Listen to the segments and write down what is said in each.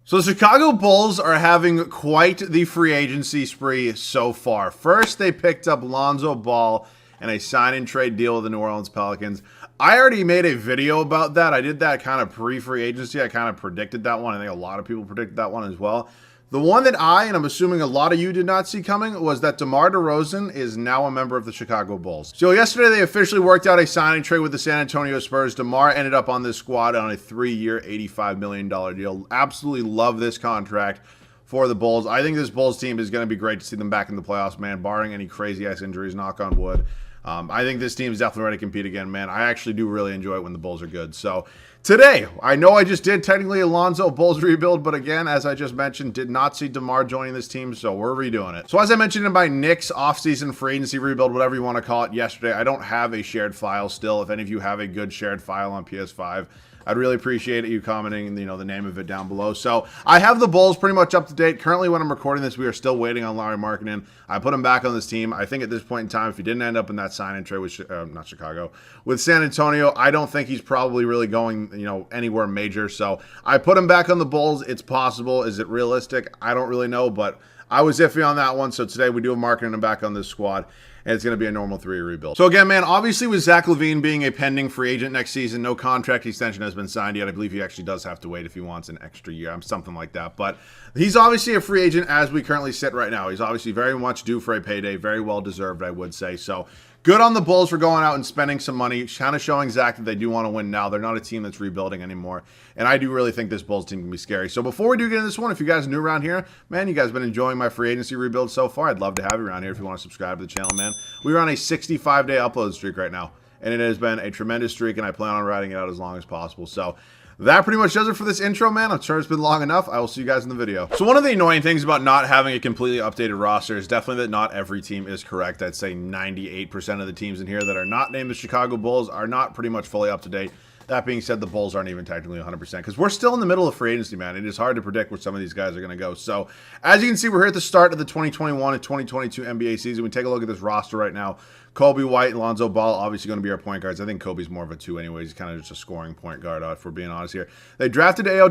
So the Chicago Bulls are having quite the free agency spree so far. First, they picked up Lonzo Ball and a sign-and-trade deal with the New Orleans Pelicans. I already made a video about that. I did that kind of pre-free agency. I kind of predicted that one. I think a lot of people predicted that one as well. The one that and I'm assuming a lot of you did not see coming, was that Demar Derozan is now a member of the Chicago Bulls. So yesterday they officially worked out a signing trade with the San Antonio Spurs. Demar ended up on this squad on a 3-year, $85 million deal. Absolutely love this contract for the Bulls. I think this Bulls team is going to be great to see them back in the playoffs, man, barring any crazy-ass injuries, knock on wood. I think this team is definitely ready to compete again, man. I actually do really enjoy it when the Bulls are good. So today, I know I just did technically a Lonzo Bulls rebuild, but again, as I just mentioned, did not see DeMar joining this team, so we're redoing it. So as I mentioned in my Knicks offseason free agency rebuild, whatever you want to call it, yesterday, I don't have a shared file still. If any of you have a good shared file on PS5, I'd really appreciate you commenting, the name of it down below. So I have the Bulls pretty much up to date. Currently, when I'm recording this, we are still waiting on Lauri Markkanen. I put him back on this team. I think at this point in time, if he didn't end up in that sign-and trade with not Chicago, with San Antonio, I don't think he's probably really going, anywhere major. So I put him back on the Bulls. It's possible. Is it realistic? I don't really know, but I was iffy on that one. So today we do have Markkanen back on this squad, and it's going to be a normal 3-year rebuild. So again, man, obviously with Zach LaVine being a pending free agent next season, no contract extension has been signed yet. I believe he actually does have to wait if he wants an extra year, something like that. But he's obviously a free agent as we currently sit right now. He's obviously very much due for a payday, very well deserved, I would say. So good on the Bulls for going out and spending some money, kind of showing Zach that they do want to win now. They're not a team that's rebuilding anymore. And I do really think this Bulls team can be scary. So before we do get into this one, if you guys are new around here, man, you guys have been enjoying my free agency rebuild so far. I'd love to have you around here if you want to subscribe to the channel, man. We're on a 65-day upload streak right now. And it has been a tremendous streak, and I plan on riding it out as long as possible. So that pretty much does it for this intro, man. I'm sure it's been long enough. I will see you guys in the video. So one of the annoying things about not having a completely updated roster is definitely that not every team is correct. I'd say 98% of the teams in here that are not named the Chicago Bulls are not pretty much fully up to date. That being said, the Bulls aren't even technically 100% because we're still in the middle of free agency, man. It is hard to predict where some of these guys are going to go. So as you can see, we're here at the start of the 2021 and 2022 NBA season. We take a look at this roster right now. Kobe White and Lonzo Ball obviously going to be our point guards. I think Kobe's more of a 2 anyways. He's kind of just a scoring point guard, if we're being honest here. They drafted Ayo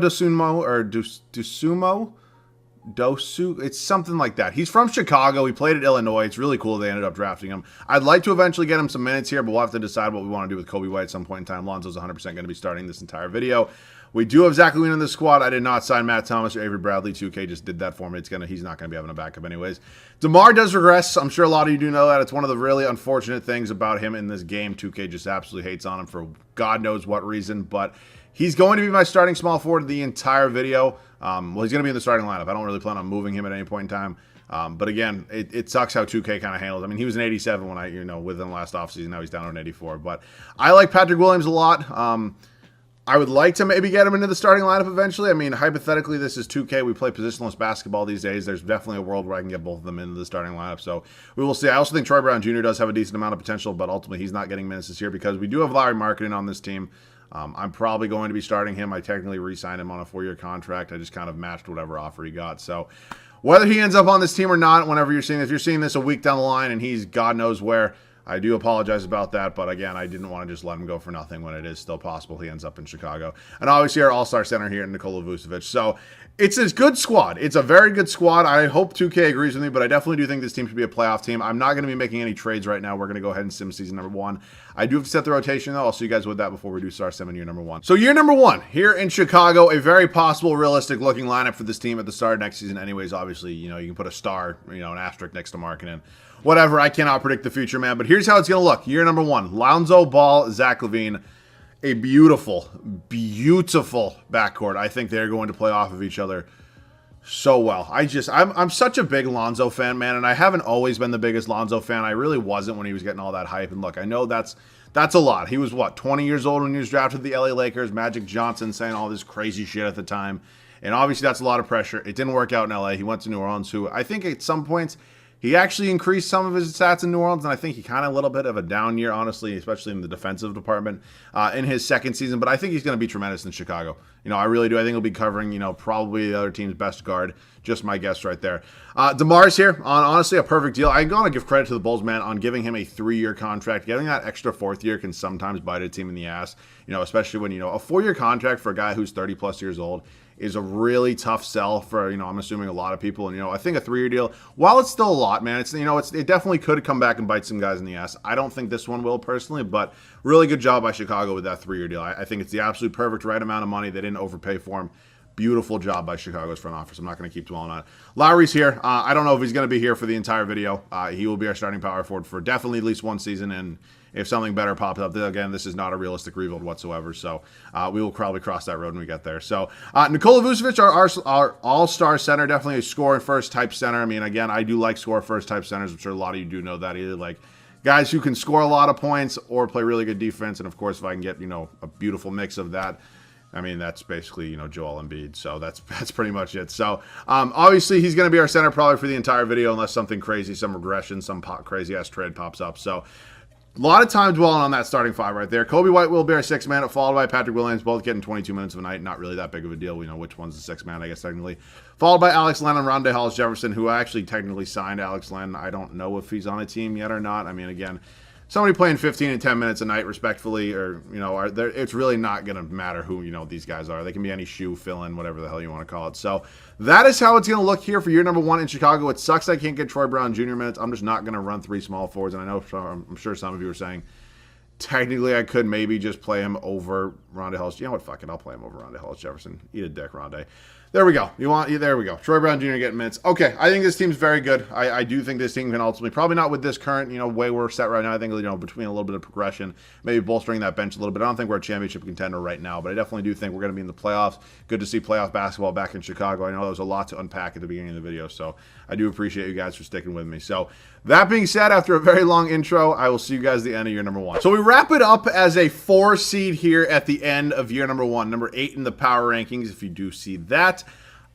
Dosu, it's something like that. He's from Chicago. He played at Illinois. It's really cool they ended up drafting him. I'd like to eventually get him some minutes here, but we'll have to decide what we want to do with Kobe White at some point in time. Lonzo's 100% going to be starting this entire video. We do have Zach LaVine in the squad. I did not sign Matt Thomas or Avery Bradley. 2K just did that for me. He's not going to be having a backup anyways. DeMar does regress. I'm sure a lot of you do know that. It's one of the really unfortunate things about him in this game. 2K just absolutely hates on him for God knows what reason, but he's going to be my starting small forward the entire video. Well, he's going to be in the starting lineup. I don't really plan on moving him at any point in time. But again, it sucks how 2K kind of handles. I mean, he was an 87 when within the last offseason. Now he's down to an 84. But I like Patrick Williams a lot. I would like to maybe get him into the starting lineup eventually. I mean, hypothetically, this is 2K. We play positionless basketball these days. There's definitely a world where I can get both of them into the starting lineup. So we will see. I also think Troy Brown Jr. does have a decent amount of potential, but ultimately he's not getting minutes this year because we do have Lauri Markkanen on this team. I'm probably going to be starting him. I technically re-signed him on a 4-year contract. I just kind of matched whatever offer he got. So whether he ends up on this team or not, whenever if you're seeing this a week down the line and he's God knows where, I do apologize about that, but again, I didn't want to just let him go for nothing when it is still possible he ends up in Chicago. And obviously our all-star center here, Nikola Vucevic. So it's a good squad. It's a very good squad. I hope 2K agrees with me, but I definitely do think this team should be a playoff team. I'm not going to be making any trades right now. We're going to go ahead and sim season number 1. I do have to set the rotation, though. I'll see you guys with that before we do start simming year number 1. So year number 1 here in Chicago, a very possible, realistic-looking lineup for this team at the start of next season. Anyways, obviously, you can put a star, an asterisk next to Markkanen. Whatever, I cannot predict the future, man. But here's how it's going to look. Year number 1, Lonzo Ball, Zach LaVine. A beautiful, beautiful backcourt. I think they're going to play off of each other so well. I'm such a big Lonzo fan, man, and I haven't always been the biggest Lonzo fan. I really wasn't when he was getting all that hype. And look, I know that's a lot. He was, 20 years old when he was drafted to the LA Lakers. Magic Johnson saying all this crazy shit at the time. And obviously that's a lot of pressure. It didn't work out in LA. He went to New Orleans, who I think at some points he actually increased some of his stats in New Orleans, and I think he kind of a little bit of a down year, honestly, especially in the defensive department in his second season. But I think he's going to be tremendous in Chicago. I really do. I think he'll be covering, probably the other team's best guard. Just my guess right there. DeMar's here on, honestly, a perfect deal. I'm going to give credit to the Bulls, man, on giving him a 3-year contract. Getting that extra 4th year can sometimes bite a team in the ass, especially when, a 4-year contract for a guy who's 30-plus years old is a really tough sell for, I'm assuming a lot of people. And, I think a 3-year deal, while it's still a lot, man, it definitely could come back and bite some guys in the ass. I don't think this one will personally, but really good job by Chicago with that 3-year deal. I think it's the absolute perfect right amount of money. They didn't overpay for him. Beautiful job by Chicago's front office. I'm not going to keep dwelling on it. Lowry's here. I don't know if he's going to be here for the entire video. He will be our starting power forward for definitely at least one season, and if something better pops up, again, this is not a realistic rebuild whatsoever, so we will probably cross that road when we get there. So Nikola Vucevic, our all-star center, definitely a score-first type center. I mean, again, I do like score-first type centers. I'm sure a lot of you do know that. Either like guys who can score a lot of points or play really good defense, and of course, if I can get, a beautiful mix of that, I mean, that's basically, Joel Embiid. So that's pretty much it. So obviously he's going to be our center probably for the entire video unless something crazy, some regression, some crazy-ass trade pops up. So a lot of time dwelling on that starting 5 right there. Kobe White will be our 6th man, followed by Patrick Williams, both getting 22 minutes of a night. Not really that big of a deal. We know which one's the 6th man, I guess, technically. Followed by Alex Len and Rondae Hollis-Jefferson, who actually technically signed Alex Len. I don't know if he's on a team yet or not. I mean, again, somebody playing 15 and 10 minutes a night, respectfully, or, it's really not going to matter who, these guys are. They can be any shoe, fill-in, whatever the hell you want to call it. So that is how it's going to look here for year number 1 in Chicago. It sucks I can't get Troy Brown Jr. minutes. I'm just not going to run 3 small forwards, and I'm sure some of you are saying, technically I could maybe just play him over Rondae Hollis. You know what? Fuck it. I'll play him over Rondae Hollis-Jefferson. Eat a dick, Rondae. There we go. There we go. Troy Brown Jr. getting minutes. Okay, I think this team's very good. I do think this team can ultimately, probably not with this current, way we're set right now. I think, between a little bit of progression, maybe bolstering that bench a little bit. I don't think we're a championship contender right now, but I definitely do think we're going to be in the playoffs. Good to see playoff basketball back in Chicago. I know there was a lot to unpack at the beginning of the video, so I do appreciate you guys for sticking with me. So that being said, after a very long intro, I will see you guys at the end of year number 1. So we wrap it up as a 4 seed here at the end of year number 1, number 8 in the power rankings, if you do see that.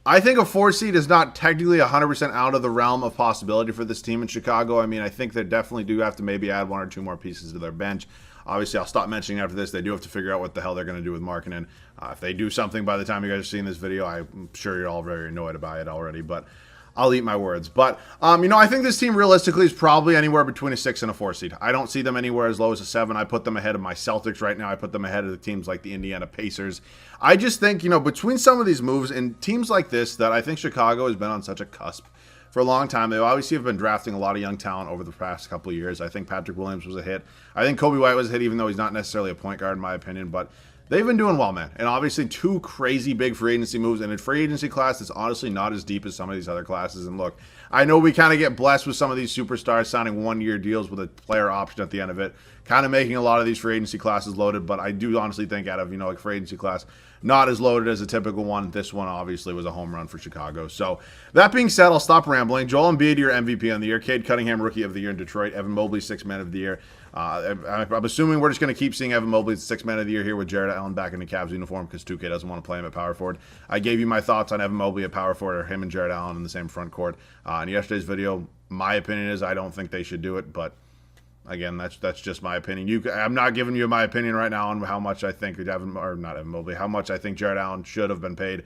I think a 4 seed is not technically 100% out of the realm of possibility for this team in Chicago. I mean, I think they definitely do have to maybe add 1 or 2 more pieces to their bench. Obviously, I'll stop mentioning after this. They do have to figure out what the hell they're going to do with Markkanen. If they do something by the time you guys are seeing this video, I'm sure you're all very annoyed by it already, but I'll eat my words. But, I think this team realistically is probably anywhere between a 6 and a 4 seed. I don't see them anywhere as low as a 7. I put them ahead of my Celtics right now. I put them ahead of the teams like the Indiana Pacers. I just think, between some of these moves and teams like this that I think Chicago has been on such a cusp for a long time. They obviously have been drafting a lot of young talent over the past couple of years. I think Patrick Williams was a hit. I think Kobe White was a hit, even though he's not necessarily a point guard in my opinion, but they've been doing well, man. And obviously 2 crazy big free agency moves. And in free agency class, it's honestly not as deep as some of these other classes. And look, I know we kind of get blessed with some of these superstars signing 1-year deals with a player option at the end of it, kind of making a lot of these free agency classes loaded. But I do honestly think out of, like free agency class, not as loaded as a typical one. This one obviously was a home run for Chicago. So that being said, I'll stop rambling. Joel Embiid, your MVP on the year. Cade Cunningham, Rookie of the Year in Detroit. Evan Mobley, 6th Man of the Year. I'm assuming we're just going to keep seeing Evan Mobley as 6th Man of the Year here with Jared Allen back in the Cavs uniform because 2K doesn't want to play him at power forward. I gave you my thoughts on Evan Mobley at power forward, or him and Jared Allen in the same front court. In yesterday's video, my opinion is I don't think they should do it, but again, that's just my opinion. I'm not giving you my opinion right now on how much I think how much I think Jared Allen should have been paid.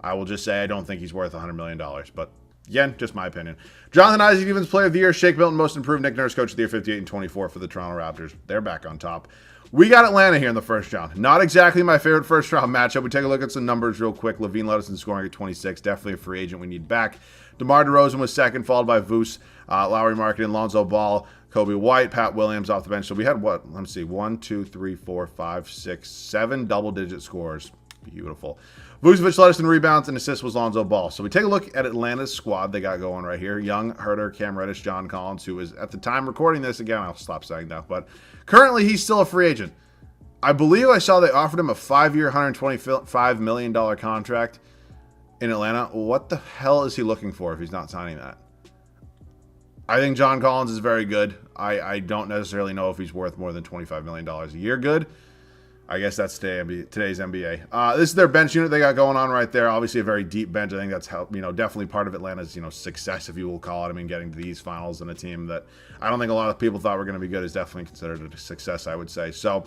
I will just say I don't think he's worth $100 million, but again, just my opinion. Jonathan Isaac, Defensive Player of the Year. Shake Milton, Most Improved. Nick Nurse, Coach of the Year, 58 and 24 for the Toronto Raptors. They're back on top. We got Atlanta here in the first round. Not exactly my favorite first round matchup. We take a look at some numbers real quick. Levine Ludison scoring at 26. Definitely a free agent we need back. DeMar DeRozan was 2nd, followed by Vuce, Lowry Markkanen, Lonzo Ball, Kobe White, Pat Williams off the bench. So we had what? Let me see. 1, 2, 3, 4, 5, 6, 7 double-digit scores. Beautiful. Vucevic led us in rebounds and assists was Lonzo Ball. So we take a look at Atlanta's squad they got going right here. Young, Herter, Cam Reddish, John Collins, who is at the time recording this, again, I'll stop saying that, but currently he's still a free agent. I believe I saw they offered him a 5-year, $125 million contract in Atlanta. What the hell is he looking for if he's not signing that? I think John Collins is very good. I don't necessarily know if he's worth more than $25 million a year good. I guess that's today's NBA. This is their bench unit they got going on right there. Obviously a very deep bench. I think that's helped, definitely part of Atlanta's, success, if you will call it. I mean, getting to these finals and a team that I don't think a lot of people thought were going to be good is definitely considered a success, I would say. So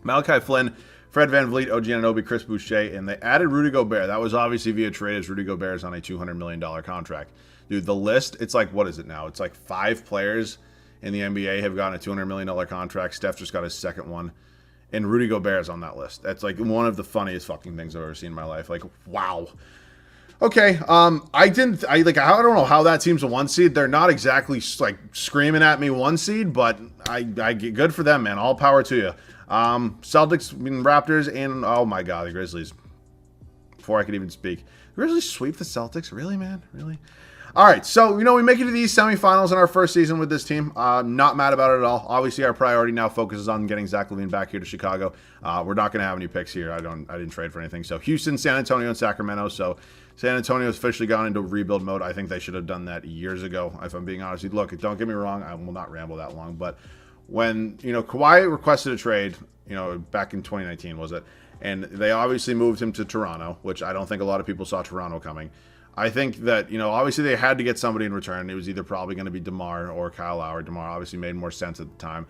Malachi Flynn, Fred VanVleet, OG Anunoby, Chris Boucher, and they added Rudy Gobert. That was obviously via trade as Rudy Gobert is on a $200 million contract. Dude, the list, it's like, what is it now? It's like 5 players in the NBA have gotten a $200 million contract. Steph just got his 2nd one. and Rudy Gobert is on that list. That's like one of the funniest fucking things I've ever seen in my life. Like, wow. Okay, I don't know how that team's a 1 seed. They're not exactly like screaming at me 1 seed, but I get good for them, man. All power to you. Celtics, Raptors, and oh my god, the Grizzlies. Before I could even speak, the Grizzlies sweep the Celtics. Really, man? Really? All right, so, we make it to these semifinals in our first season with this team. Not mad about it at all. Obviously, our priority now focuses on getting Zach LaVine back here to Chicago. We're not going to have any picks here. I didn't trade for anything. So Houston, San Antonio, and Sacramento. So San Antonio's officially gone into rebuild mode. I think they should have done that years ago, if I'm being honest. Look, don't get me wrong. I will not ramble that long. But when, Kawhi requested a trade, back in 2019, was it? And they obviously moved him to Toronto, which I don't think a lot of people saw Toronto coming. I think that, obviously they had to get somebody in return. It was either probably going to be Demar or Kyle Lowry. Demar obviously made more sense at the time.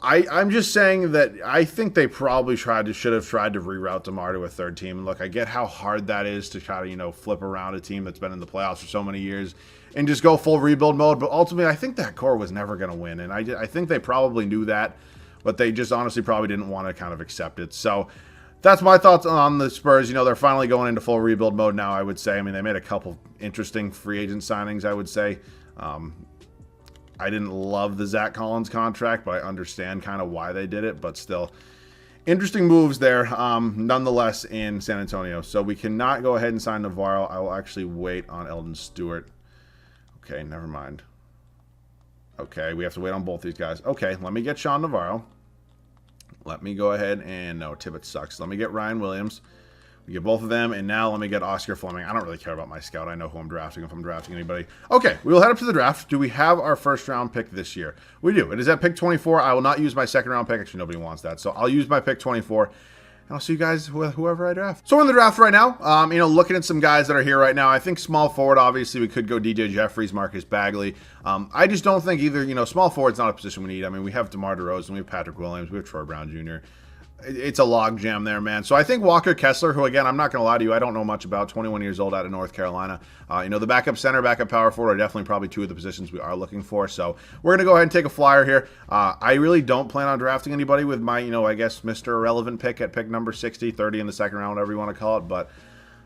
I'm just saying that I think they probably should have tried to reroute Demar to a third team. Look, I get how hard that is to try to, flip around a team that's been in the playoffs for so many years and just go full rebuild mode. But ultimately, I think that core was never going to win. And I think they probably knew that, but they just honestly probably didn't want to kind of accept it. So that's my thoughts on the Spurs. They're finally going into full rebuild mode now, I would say. I mean, they made a couple interesting free agent signings, I would say. I didn't love the Zach Collins contract, but I understand kind of why they did it. But still, interesting moves there, nonetheless, in San Antonio. So we cannot go ahead and sign Navarro. I will actually wait on Eldon Stewart. Okay, never mind. Okay, we have to wait on both these guys. Okay, let me get Sean Navarro. Let me go ahead and, no, Tibbetts sucks. Let me get Ryan Williams. We get both of them, and now let me get Oscar Fleming. I don't really care about my scout. I know who I'm drafting if I'm drafting anybody. Okay, we will head up to the draft. Do we have our first round pick this year? We do. It is at pick 24. I will not use my second round pick. Actually, nobody wants that. So I'll use my pick 24. And I'll see you guys with whoever I draft. So we're in the draft right now. Looking at some guys that are here right now. I think small forward, obviously, we could go DJ Jeffries, Marcus Bagley. I just don't think either, small forward's not a position we need. I mean, we have DeMar DeRozan, we have Patrick Williams, we have Troy Brown Jr. It's a log jam there, man. So I think Walker Kessler, who, again, I'm not going to lie to you, I don't know much about, 21 years old out of North Carolina. The backup center, backup power forward are definitely probably two of the positions we are looking for. So we're going to go ahead and take a flyer here. I really don't plan on drafting anybody with my, I guess, Mr. Irrelevant pick at pick number 60, 30 in the second round, whatever you want to call it. But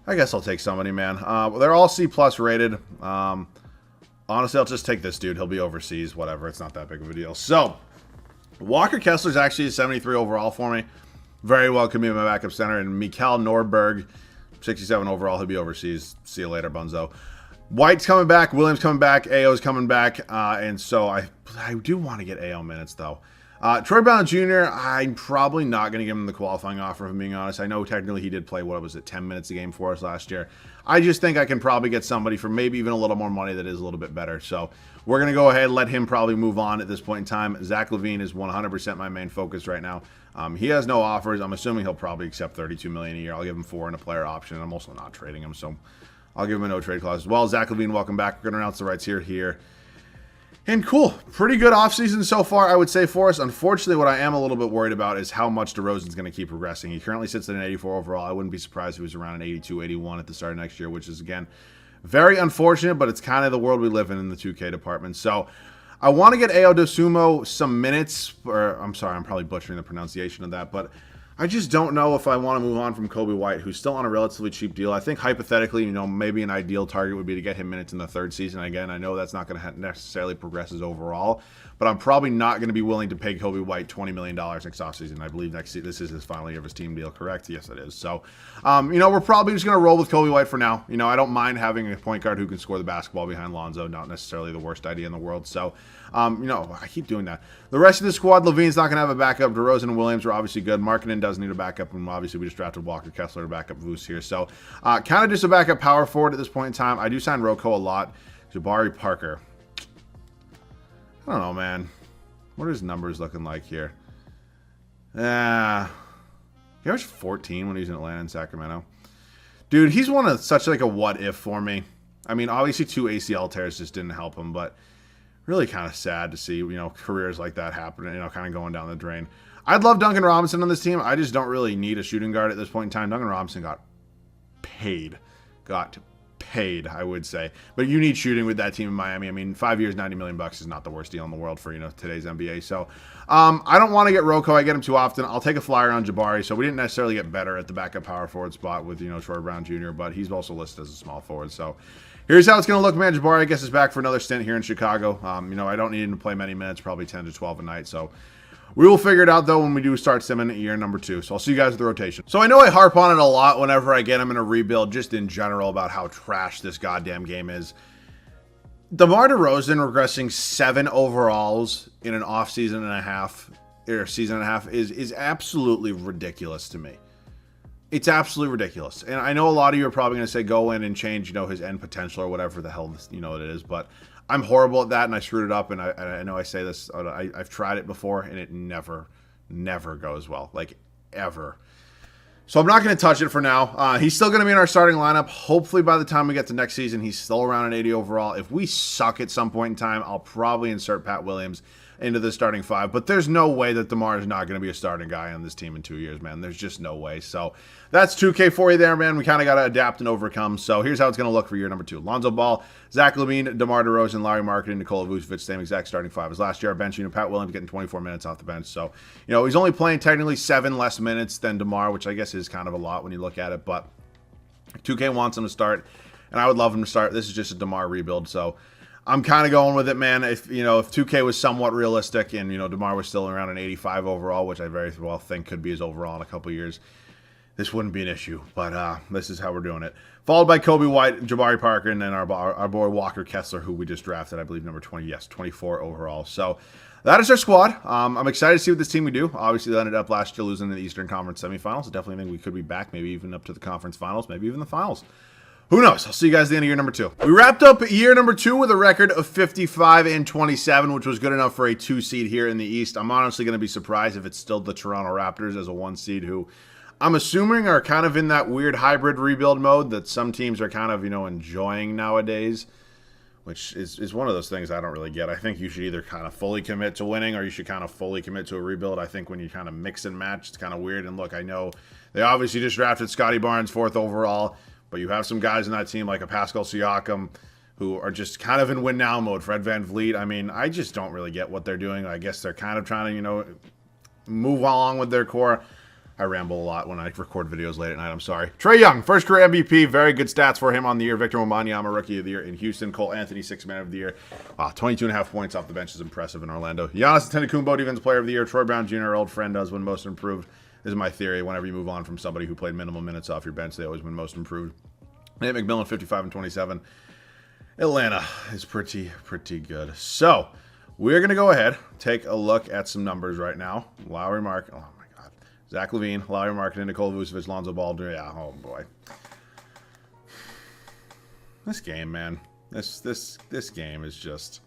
I guess I'll take somebody, man. They're all C-plus rated. Honestly, I'll just take this dude. He'll be overseas, whatever. It's not that big of a deal. So Walker Kessler's actually a 73 overall for me. Very well could be my backup center. And Mikal Norberg, 67 overall. He'll be overseas. See you later, Bunzo. White's coming back. Williams coming back. Ayo's coming back. And so I do want to get Ayo minutes, though. Troy Brown Jr., I'm probably not going to give him the qualifying offer, if I'm being honest. I know technically he did play, 10 minutes a game for us last year. I just think I can probably get somebody for maybe even a little more money that is a little bit better. So we're going to go ahead and let him probably move on at this point in time. Zach LaVine is 100% my main focus right now. He has no offers. I'm assuming he'll probably accept $32 million a year. I'll give him 4 in a player option. I'm also not trading him, so I'll give him a no trade clause as well. Zach LaVine, welcome back. We're going to announce the rights here. And cool. Pretty good offseason so far, I would say, for us. Unfortunately, what I am a little bit worried about is how much DeRozan's going to keep progressing. He currently sits at an 84 overall. I wouldn't be surprised if he was around an 82, 81 at the start of next year, which is, again, very unfortunate, but it's kind of the world we live in the 2K department. So I want to get Ayo Dosunmu some minutes. I'm sorry, I'm probably butchering the pronunciation of that, but I just don't know if I want to move on from Kobe White, who's still on a relatively cheap deal. I think hypothetically, maybe an ideal target would be to get him minutes in the third season. Again, I know that's not going to necessarily progress his overall, but I'm probably not going to be willing to pay Kobe White $20 million next offseason. I believe this is his final year of his team deal, correct? Yes, it is. So, we're probably just going to roll with Kobe White for now. I don't mind having a point guard who can score the basketball behind Lonzo. Not necessarily the worst idea in the world. So, I keep doing that. The rest of the squad, LaVine's not going to have a backup. DeRozan and Williams are obviously good. Markkanen does need a backup, and obviously we just drafted Walker Kessler to back up Vooch here. So, kind of just a backup power forward at this point in time. I do sign Rocco a lot. Jabari Parker. I don't know, man. What are his numbers looking like here? He averaged 14 when he was in Atlanta and Sacramento. Dude, he's one of such like a what if for me. I mean, obviously 2 ACL tears just didn't help him, but really kind of sad to see, careers like that happen, kind of going down the drain. I'd love Duncan Robinson on this team. I just don't really need a shooting guard at this point in time. Duncan Robinson got paid. paid, I would say. But you need shooting with that team in Miami. I mean, 5 years, $90 million bucks is not the worst deal in the world for, today's NBA. So I don't want to get Rocco. I get him too often. I'll take a flyer on Jabari. So we didn't necessarily get better at the backup power forward spot with, Troy Brown Jr., but he's also listed as a small forward. So here's how it's going to look, man. Jabari, I guess, is back for another stint here in Chicago. I don't need him to play many minutes, probably 10 to 12 a night. So we will figure it out, though, when we do start simming year number 2. So I'll see you guys with the rotation. So I know I harp on it a lot whenever I get him in a rebuild, just in general, about how trash this goddamn game is. Demar Derozan regressing 7 overalls in an offseason and a half, or season and a half, is absolutely ridiculous to me. It's absolutely ridiculous. And I know a lot of you are probably going to say go in and change, his end potential or whatever the hell, it is. But I'm horrible at that, and I screwed it up. And I know I say this, I've tried it before, and it never goes well. Like, ever. So I'm not going to touch it for now. He's still going to be in our starting lineup. Hopefully by the time we get to next season, he's still around an 80 overall. If we suck at some point in time, I'll probably insert Pat Williams into the starting 5. But there's no way that DeMar is not going to be a starting guy on this team in 2 years, man. There's just no way. So that's 2K for you there, man. We kind of got to adapt and overcome. So here's how it's going to look for year number 2. Lonzo Ball, Zach LaVine, DeMar DeRozan, Larry Marketing, Nikola Vucevic, same exact starting 5 as last year. Our bench, Pat Williams getting 24 minutes off the bench. So, he's only playing technically 7 less minutes than DeMar, which I guess is kind of a lot when you look at it. But 2K wants him to start, and I would love him to start. This is just a DeMar rebuild, so I'm kind of going with it, man. If 2K was somewhat realistic and DeMar was still around an 85 overall, which I very well think could be his overall in a couple years, this wouldn't be an issue. But this is how we're doing it. Followed by Kobe White, Jabari Parker, and then our boy Walker Kessler, who we just drafted, I believe, number 20. Yes, 24 overall. So that is our squad. I'm excited to see what this team we do. Obviously, they ended up last year losing in the Eastern Conference semifinals. I definitely think we could be back, maybe even up to the conference finals, maybe even the finals. Who knows? I'll see you guys at the end of year number 2. We wrapped up year number 2 with a record of 55-27, which was good enough for a 2 seed here in the East. I'm honestly going to be surprised if it's still the Toronto Raptors as a 1 seed, who I'm assuming are kind of in that weird hybrid rebuild mode that some teams are kind of, enjoying nowadays, which is one of those things I don't really get. I think you should either kind of fully commit to winning or you should kind of fully commit to a rebuild. I think when you kind of mix and match, it's kind of weird. And look, I know they obviously just drafted Scotty Barnes 4th overall, but you have some guys in that team like a Pascal Siakam who are just kind of in win now mode. Fred VanVleet. I mean, I just don't really get what they're doing. I guess they're kind of trying to, move along with their core. I ramble a lot when I record videos late at night. I'm sorry. Trae Young, first career MVP. Very good stats for him on the year. Victor Wembanyama, Rookie of the Year in Houston. Cole Anthony, 6th Man of the Year. Wow, 22.5 points off the bench is impressive in Orlando. Giannis Antetokounmpo, Defensive Player of the Year. Troy Brown Jr., our old friend, does win Most Improved. This is my theory. Whenever you move on from somebody who played minimal minutes off your bench, they always win Most Improved. Nate McMillan, 55-27. Atlanta is pretty good. So we're going to go ahead, take a look at some numbers right now. Lowry Mark. Oh, my God. Zach LaVine, Lowry Marketing, Nikola Vucevic, Lonzo Ball. Yeah, oh, boy. This game, man. This game is just...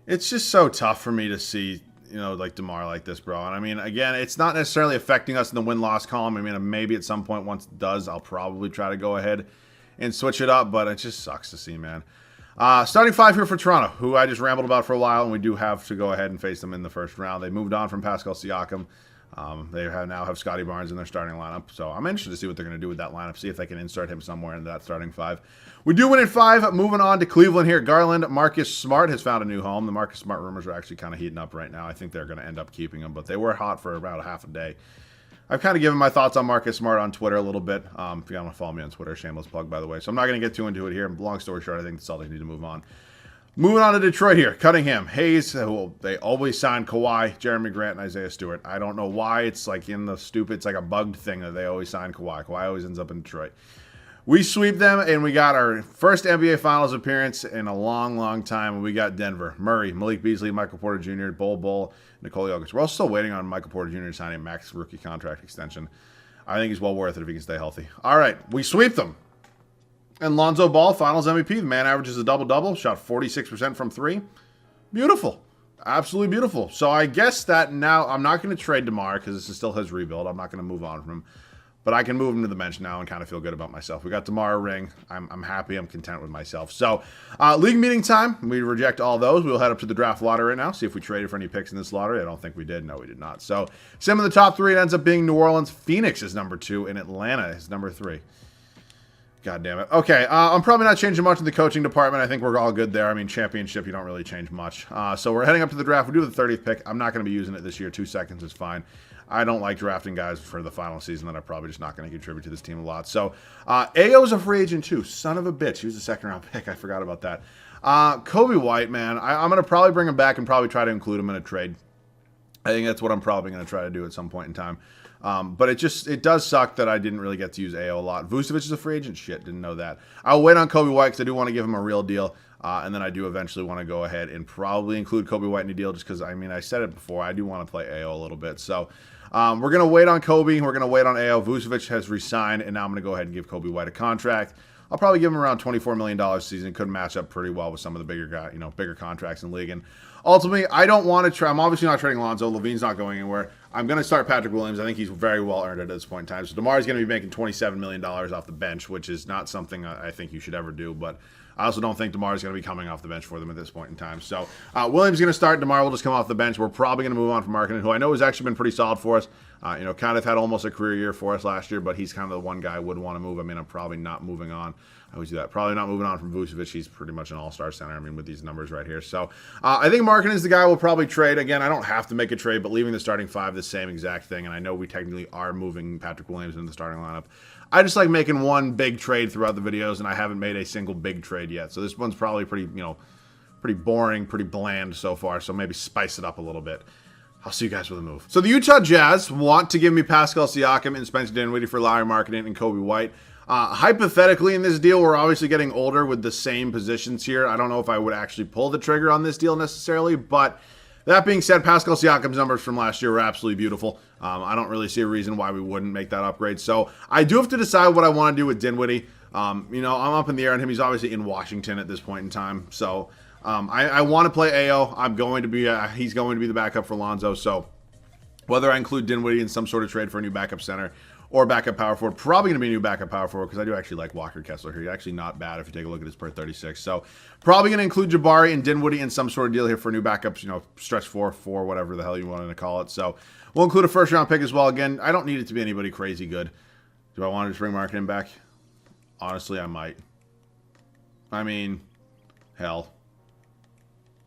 It's just so tough for me to see, like DeMar like this, bro. And I mean, again, it's not necessarily affecting us in the win-loss column. I mean, maybe at some point, once it does, I'll probably try to go ahead and switch it up, but it just sucks to see, man. Starting 5 here for Toronto, who I just rambled about for a while, and we do have to go ahead and face them in the first round. They moved on from Pascal Siakam. They now have Scotty Barnes in their starting lineup, so I'm interested to see what they're going to do with that lineup, see if they can insert him somewhere into that starting 5. We do win at 5. Moving on to Cleveland here. Garland, Marcus Smart has found a new home. The Marcus Smart rumors are actually kind of heating up right now. I think they're going to end up keeping him, but they were hot for about a half a day. I've kind of given my thoughts on Marcus Smart on Twitter a little bit. If you want to follow me on Twitter, shameless plug, by the way. So I'm not going to get too into it here. Long story short, I think the Celtics need to move on. Moving on to Detroit here. Cunningham, Hayes, who they always sign Kawhi, Jeremy Grant, and Isaiah Stewart. I don't know why. It's like in the stupid, it's like a bugged thing that they always sign Kawhi. Kawhi always ends up in Detroit. We sweep them, and we got our first NBA Finals appearance in a long time. We got Denver, Murray, Malik Beasley, Michael Porter Jr., Bol, Nikola Jokic. We're also still waiting on Michael Porter Jr. to sign a max rookie contract extension. I think he's well worth it if he can stay healthy. All right, we sweep them. And Lonzo Ball, Finals MVP. The man averages a double-double, shot 46% from 3. Beautiful. Absolutely beautiful. So I guess that now I'm not going to trade DeMar because this is still his rebuild. I'm not going to move on from him. But I can move him to the bench now and kind of feel good about myself. We got DeMar a ring. I'm happy. I'm content with myself. So, league meeting time. We reject all those. We'll head up to the draft lottery right now, see if we traded for any picks in this lottery. I don't think we did. No, we did not. So, some of the top 3, it ends up being New Orleans. Phoenix is number 2, and Atlanta is number 3. God damn it. Okay, I'm probably not changing much in the coaching department. I think we're all good there. I mean, championship, you don't really change much. So we're heading up to the draft. We do the 30th pick. I'm not going to be using it this year. 2 seconds is fine. I don't like drafting guys for the final season that I'm probably just not going to contribute to this team a lot. So Ayo's a free agent too. Son of a bitch. He was a second-round pick. I forgot about that. Kobe White, man. I'm going to probably bring him back and probably try to include him in a trade. I think that's what I'm probably going to try to do at some point in time. But it does suck that I didn't really get to use Ayo a lot. Vucevic is a free agent. Shit, didn't know that. I'll wait on Kobe White because I do want to give him a real deal. And then I do eventually want to go ahead and probably include Kobe White in a deal just because, I mean, I said it before. I do want to play Ayo a little bit. So we're going to wait on Kobe. We're going to wait on Ayo. Vucevic has re-signed, and now I'm going to go ahead and give Kobe White a contract. I'll probably give him around $24 million a season. Could match up pretty well with some of the bigger contracts in the league. And ultimately, I don't want to try. I'm obviously not trading Lonzo. Levine's not going anywhere. I'm going to start Patrick Williams. I think he's very well earned at this point in time. So DeMar is going to be making $27 million off the bench, which is not something I think you should ever do. But I also don't think DeMar is going to be coming off the bench for them at this point in time. So Williams is going to start. DeMar will just come off the bench. We're probably going to move on from Markkanen, who I know has actually been pretty solid for us. Kind of had almost a career year for us last year, but he's kind of the one guy I would want to move. I mean, I'm probably not moving on. I always do that. Probably not moving on from Vucevic. He's pretty much an all-star center, I mean, with these numbers right here. So I think Markkanen is the guy we'll probably trade. Again, I don't have to make a trade, but leaving the starting 5 the same exact thing, and I know we technically are moving Patrick Williams into the starting lineup. I just like making one big trade throughout the videos, and I haven't made a single big trade yet. So this one's probably pretty boring, pretty bland so far, so maybe spice it up a little bit. I'll see you guys with a move. So the Utah Jazz want to give me Pascal Siakam and Spencer Dinwiddie for Lauri Markkanen and Kobe White. Hypothetically, in this deal, we're obviously getting older with the same positions here. I don't know if I would actually pull the trigger on this deal necessarily, but that being said, Pascal Siakam's numbers from last year were absolutely beautiful. I don't really see a reason why we wouldn't make that upgrade. So I do have to decide what I want to do with Dinwiddie. I'm up in the air on him. He's obviously in Washington at this point in time. So I want to play Ayo. He's going to be the backup for Lonzo. So whether I include Dinwiddie in some sort of trade for a new backup center or backup power forward, probably going to be a new backup power forward because I do actually like Walker Kessler here. He's actually not bad if you take a look at his per 36. So probably going to include Jabari and Dinwiddie in some sort of deal here for new backups, stretch 4, whatever the hell you wanted to call it. So we'll include a first-round pick as well. Again, I don't need it to be anybody crazy good. Do I want to just bring Markkanen back? Honestly, I might. I mean, hell.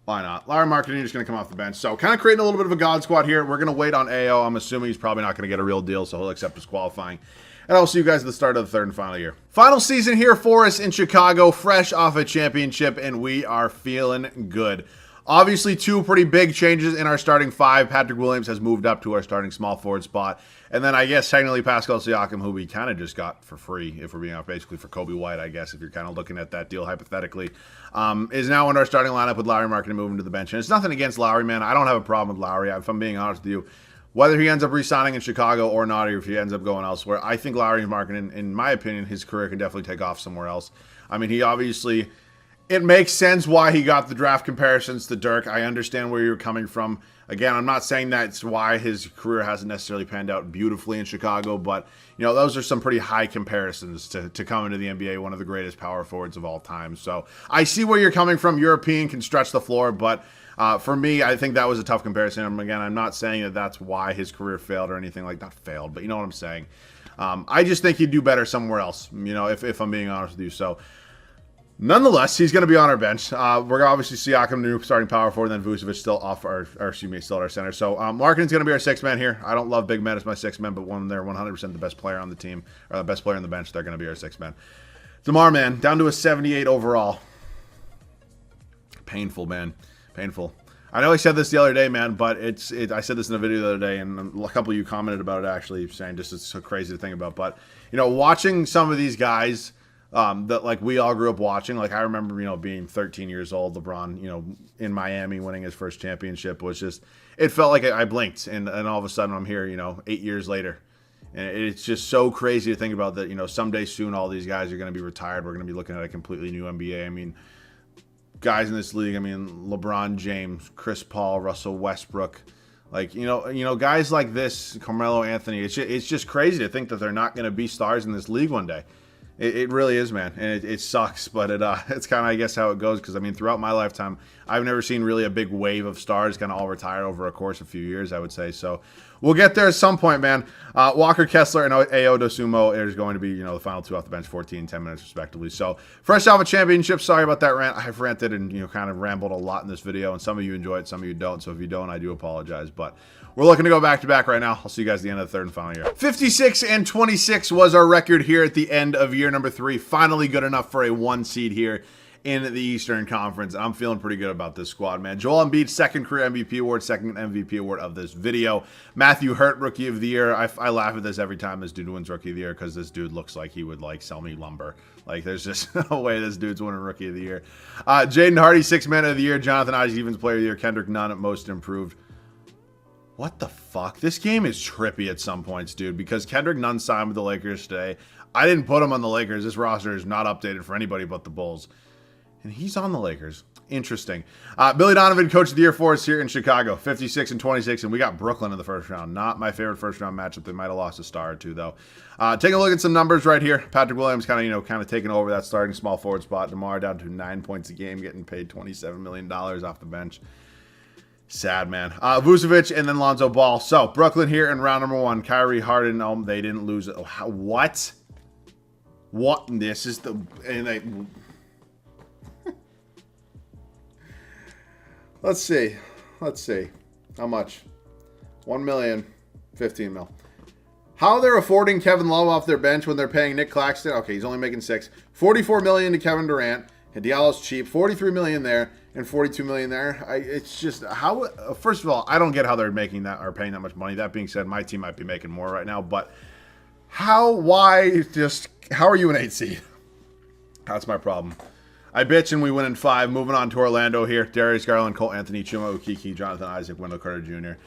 Why not? Lauri Markkanen is going to come off the bench. So kind of creating a little bit of a God squad here. We're going to wait on Ayo. I'm assuming he's probably not going to get a real deal, so he'll accept his qualifying. And I'll see you guys at the start of the 3rd and final year. Final season here for us in Chicago, fresh off a championship, and we are feeling good. Obviously, 2 pretty big changes in our starting 5. Patrick Williams has moved up to our starting small forward spot. And then I guess technically Pascal Siakam, who we kind of just got for free, if we're being honest, basically for Kobe White, I guess, if you're kind of looking at that deal hypothetically, is now in our starting lineup with Lauri Markkanen moving to the bench. And it's nothing against Lauri, man. I don't have a problem with Lauri. If I'm being honest with you, whether he ends up re-signing in Chicago or not, or if he ends up going elsewhere, I think Lauri Markkanen, in my opinion, his career can definitely take off somewhere else. I mean, he obviously... It makes sense why he got the draft comparisons to Dirk. I understand where you're coming from. Again, I'm not saying that's why his career hasn't necessarily panned out beautifully in Chicago, but those are some pretty high comparisons to come into the NBA, one of the greatest power forwards of all time. So I see where you're coming from. European can stretch the floor, but for me, I think that was a tough comparison. Again, I'm not saying that that's why his career failed or anything like not failed, but you know what I'm saying. I just think he'd do better somewhere else, if I'm being honest with you. So nonetheless, he's going to be on our bench. We're obviously Siakam, new starting power forward, and then Vucevic still still at our center. So Markkanen's going to be our 6th man here. I don't love big men as my 6th man, but when they're 100% the best player on the team, or the best player on the bench, they're going to be our 6th man. DeMar, man, down to a 78 overall. Painful, man. Painful. I know I said this the other day, man, but I said this in a video the other day, and a couple of you commented about it, actually, saying just it's so crazy to think about. But, watching some of these guys... that we all grew up watching. I remember, being 13 years old, LeBron, in Miami winning his first championship was just, it felt like I blinked and all of a sudden I'm here, 8 years later. And it's just so crazy to think about that, someday soon all these guys are going to be retired. We're going to be looking at a completely new NBA. I mean, guys in this league, LeBron James, Chris Paul, Russell Westbrook, guys like this, Carmelo Anthony, it's just crazy to think that they're not going to be stars in this league one day. It really is, man, and it sucks, but it's kind of, I guess, how it goes, because, I mean, throughout my lifetime, I've never seen really a big wave of stars kind of all retire over a course of a few years, I would say, so we'll get there at some point, man. Walker Kessler and Ao Dosumo is going to be, the final two off the bench, 14 and 10 minutes respectively, so fresh off a championship, sorry about that rant. I've ranted and, kind of rambled a lot in this video, and some of you enjoy it, some of you don't, so if you don't, I do apologize, but we're looking to go back-to-back right now. I'll see you guys at the end of the third and final year. 56 and 26 was our record here at the end of year number 3. Finally good enough for a 1 seed here in the Eastern Conference. I'm feeling pretty good about this squad, man. Joel Embiid, second career MVP award, second MVP award of this video. Matthew Hurt, Rookie of the Year. I laugh at this every time this dude wins Rookie of the Year, because this dude looks like he would, sell me lumber. There's just no way this dude's winning Rookie of the Year. Jaden Hardy, 6th Man of the Year. Jonathan Isaac, Defensive Player of the Year. Kendrick Nunn, Most Improved. What the fuck? This game is trippy at some points, dude, because Kendrick Nunn signed with the Lakers today. I didn't put him on the Lakers. This roster is not updated for anybody but the Bulls. And he's on the Lakers. Interesting. Billy Donovan, Coach of the Year for us here in Chicago. 56 and 26, and we got Brooklyn in the first round. Not my favorite first-round matchup. They might have lost a star or two, though. Taking a look at some numbers right here. Patrick Williams kind of taking over that starting small forward spot. DeMar down to 9 points a game, getting paid $27 million off the bench. Sad, man. Vucevic and then Lonzo Ball. So, Brooklyn here in round number 1. Kyrie, Harden, they didn't lose it. Oh, what? What? This is the... And they... Let's see. How much? 1 million. 15 mil. How they're affording Kevin Love off their bench when they're paying Nick Claxton? Okay, he's only making 6. 44 million to Kevin Durant. And Diallo's cheap. 43 million there. And 42 million there. It's just how. First of all, I don't get how they're making that or paying that much money. That being said, my team might be making more right now. But how? Why? Just how are you an 8 seed? That's my problem. I bitch and we win in 5. Moving on to Orlando here. Darius Garland, Cole Anthony, Chuma Okeke, Jonathan Isaac, Wendell Carter Jr.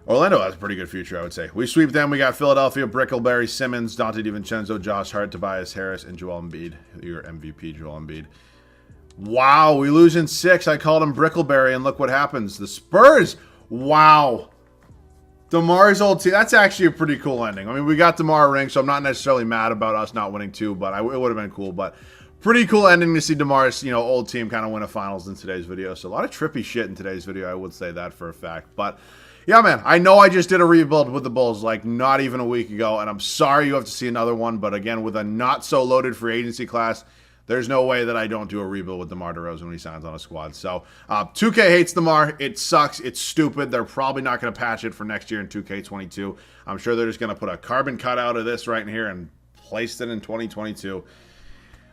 Orlando has a pretty good future, I would say. We sweep them. We got Philadelphia, Brickleberry, Simmons, Dante DiVincenzo, Josh Hart, Tobias Harris, and Joel Embiid. Your MVP, Joel Embiid. Wow, we lose in 6. I called him Brickleberry, and look what happens. The Spurs. Wow. DeMar's old team. That's actually a pretty cool ending. I mean, we got DeMar a ring, so I'm not necessarily mad about us not winning 2, but it would have been cool. But pretty cool ending to see DeMar's, old team kind of win a finals in today's video. So a lot of trippy shit in today's video. I would say that for a fact. But yeah, man, I know I just did a rebuild with the Bulls not even a week ago, and I'm sorry you have to see another one. But again, with a not so loaded free agency class, there's no way that I don't do a rebuild with Demar Derozan when he signs on a squad. So 2K hates Demar. It sucks. It's stupid. They're probably not going to patch it for next year in 2K22. I'm sure they're just going to put a carbon cutout of this right in here and place it in 2022.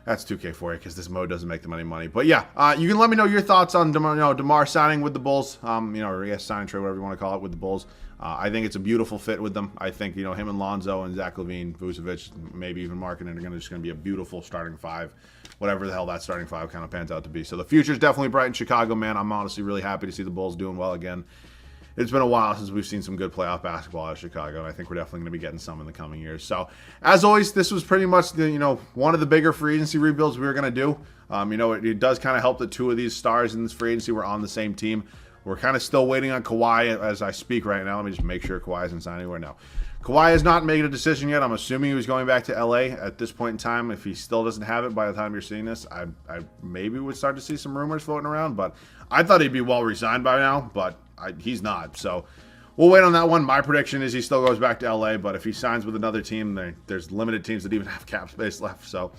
That's 2K for you, because this mode doesn't make them any money. But yeah, you can let me know your thoughts on DeMar signing with the Bulls. Or I guess sign trade, whatever you want to call it, with the Bulls. I think it's a beautiful fit with them. I think him and Lonzo and Zach LaVine, Vucevic, maybe even Markkanen are just going to be a beautiful starting 5. Whatever the hell that starting 5 kind of pans out to be. So the future's definitely bright in Chicago, man. I'm honestly really happy to see the Bulls doing well again. It's been a while since we've seen some good playoff basketball out of Chicago, and I think we're definitely going to be getting some in the coming years. So, as always, this was pretty much one of the bigger free agency rebuilds we were going to do. It does kind of help that 2 of these stars in this free agency were on the same team. We're kind of still waiting on Kawhi as I speak right now. Let me just make sure Kawhi isn't signed anywhere now. Kawhi has not made a decision yet. I'm assuming he was going back to LA at this point in time. If he still doesn't have it by the time you're seeing this, I maybe would start to see some rumors floating around. But I thought he'd be well resigned by now, but he's not. So we'll wait on that one. My prediction is he still goes back to LA, but if he signs with another team, there's limited teams that even have cap space left. So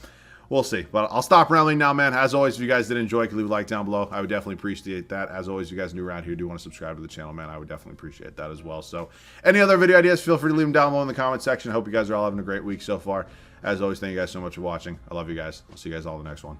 we'll see. But I'll stop rambling now, man. As always, if you guys did enjoy, you can leave a like down below. I would definitely appreciate that. As always, if you guys are new around here, do want to subscribe to the channel, man, I would definitely appreciate that as well. So any other video ideas, feel free to leave them down below in the comment section. I hope you guys are all having a great week so far. As always, thank you guys so much for watching. I love you guys. I'll see you guys all in the next one.